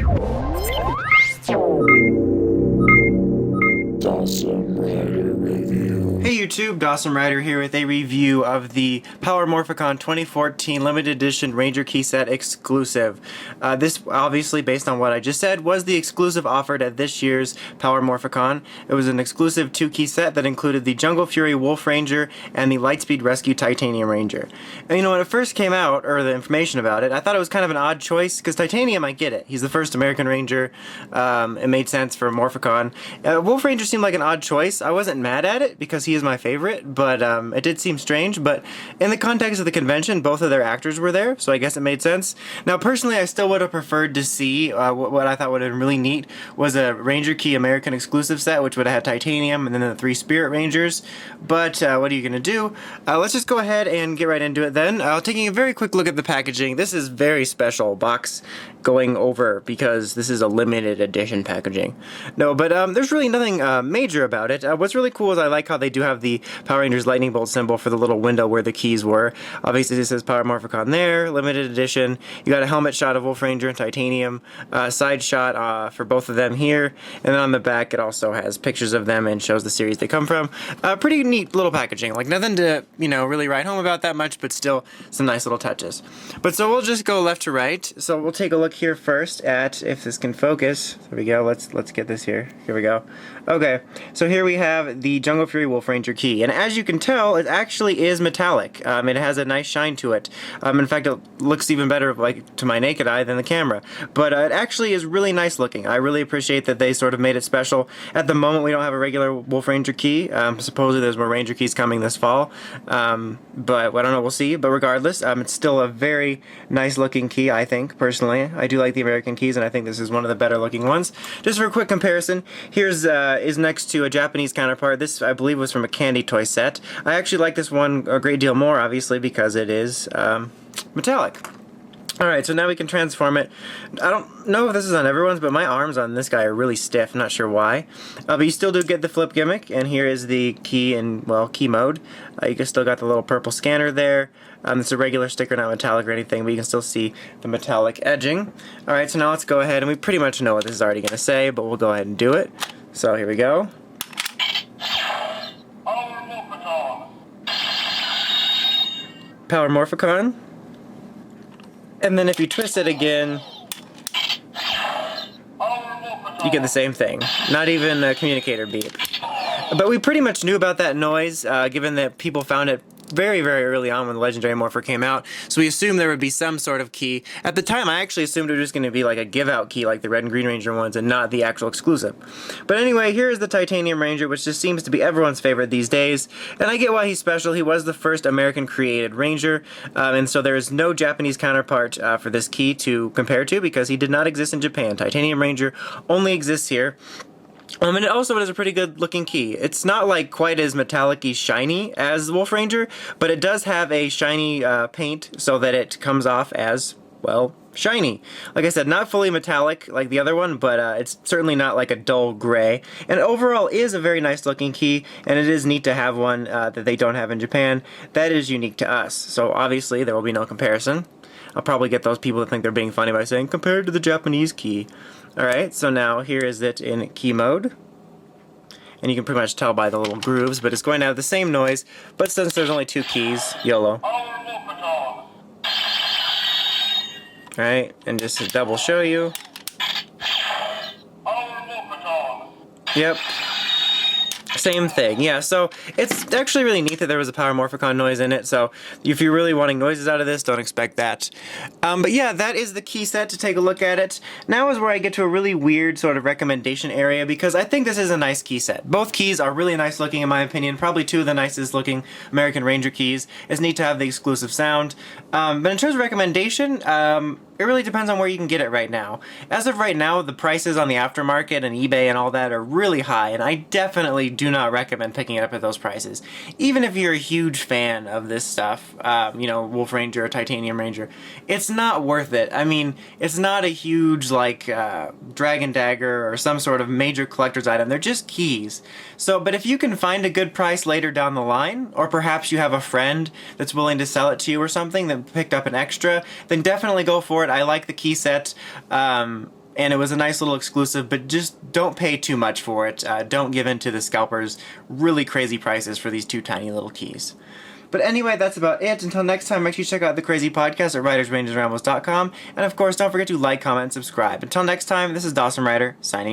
Hey YouTube, Dawson Rider here with a review of the Power Morphicon 2014 Limited Edition Ranger Key Set exclusive. This, obviously based on what I just said, was the exclusive offered at this year's Power Morphicon. It was an exclusive 2-key set that included the Jungle Fury Wolf Ranger and the Lightspeed Rescue Titanium Ranger. And you know, when it first came out, or the information about it, I thought it was kind of an odd choice, because Titanium, I get it. He's the first American Ranger. It made sense for Morphicon. Wolf Ranger seemed like an odd choice. I wasn't mad at it, because he is my favorite, but it did seem strange. But in the context of the convention, both of their actors were there, so I guess it made sense. Now, personally, I still would have preferred to see what I thought would have been really neat was a Ranger Key American exclusive set, which would have had Titanium and then the 3 Spirit Rangers. But what are you going to do? Let's just go ahead and get right into it then. Taking a very quick look at the packaging. This is very special box going over because this is a limited edition packaging. No, but there's really nothing major about it. What's really cool is I like how they do have the Power Rangers lightning bolt symbol for the little window where the keys were. Obviously this says Power Morphicon there, limited edition. You got a helmet shot of Wolf Ranger and Titanium, side shot for both of them here, and then on the back it also has pictures of them and shows the series they come from. Pretty neat little packaging, like nothing to, you know, really write home about that much, but still some nice little touches. But so we'll just go left to right. So we'll take a look here first at, if this can focus, there we go, let's get this here, here we go. Okay, so here we have the Jungle Fury Wolf Ranger key, and as you can tell, it actually is metallic. It has a nice shine to it. In fact, it looks even better, like, to my naked eye than the camera. But it actually is really nice looking. I really appreciate that they sort of made it special. At the moment, we don't have a regular Wolf Ranger key. Supposedly there's more Ranger keys coming this fall, but I don't know, we'll see. But regardless, it's still a very nice looking key, I think, personally. I do like the American keys, and I think this is one of the better looking ones. Just for a quick comparison, here's is next to a Japanese counterpart. This, I believe, was from a candy toy set. I actually like this one a great deal more, obviously, because it is metallic. Alright, so now we can transform it. I don't know if this is on everyone's, but my arms on this guy are really stiff. I'm not sure why. But you still do get the flip gimmick, and here is the key in, well, key mode. You can still got the little purple scanner there. It's a regular sticker, not metallic or anything, but you can still see the metallic edging. Alright, so now let's go ahead, and we pretty much know what this is already going to say, but we'll go ahead and do it. So here we go. Power Morphicon. And then if you twist it again, you get the same thing. Not even a communicator beep. But we pretty much knew about that noise, given that people found it very, very early on when the Legendary Morpher came out, so we assumed there would be some sort of key. At the time, I actually assumed it was just going to be like a give-out key like the Red and Green Ranger ones and not the actual exclusive. But anyway, here is the Titanium Ranger, which just seems to be everyone's favorite these days, and I get why he's special. He was the first American-created Ranger, and so there is no Japanese counterpart for this key to compare to because he did not exist in Japan. Titanium Ranger only exists here. And it also is a pretty good looking key. It's not like quite as metallic-y shiny as Wolf Ranger, but it does have a shiny paint so that it comes off as, well, shiny. Like I said, not fully metallic like the other one, but it's certainly not like a dull gray. And overall is a very nice looking key, and it is neat to have one that they don't have in Japan. That is unique to us, so obviously there will be no comparison. I'll probably get those people that think they're being funny by saying, compared to the Japanese key. Alright, so now here is it in key mode. And you can pretty much tell by the little grooves, but it's going to have the same noise, but since there's only 2 keys, YOLO. Alright, and just to double show you. Yep. Same thing, yeah, so it's actually really neat that there was a Power Morphicon noise in it, so if you're really wanting noises out of this, don't expect that. But yeah, that is the key set to take a look at it. Now is where I get to a really weird sort of recommendation area, because I think this is a nice key set. Both keys are really nice looking in my opinion, probably 2 of the nicest looking American Ranger keys. It's neat to have the exclusive sound. But in terms of recommendation, it really depends on where you can get it right now. As of right now, the prices on the aftermarket and eBay and all that are really high, and I definitely do not recommend picking it up at those prices. Even if you're a huge fan of this stuff, you know, Wolf Ranger or Titanium Ranger, it's not worth it. I mean, it's not a huge, like, Dragon Dagger or some sort of major collector's item. They're just keys. So, but if you can find a good price later down the line, or perhaps you have a friend that's willing to sell it to you or something that picked up an extra, then definitely go for it. I like the key set. and it was a nice little exclusive, but just don't pay too much for it. Don't give in to the scalpers' really crazy prices for these two tiny little keys. But anyway, that's about it. Until next time, make sure you check out the Crazy Podcast at WritersRangersRambles.com. And of course, don't forget to like, comment, and subscribe. Until next time, this is Dawson Ryder, signing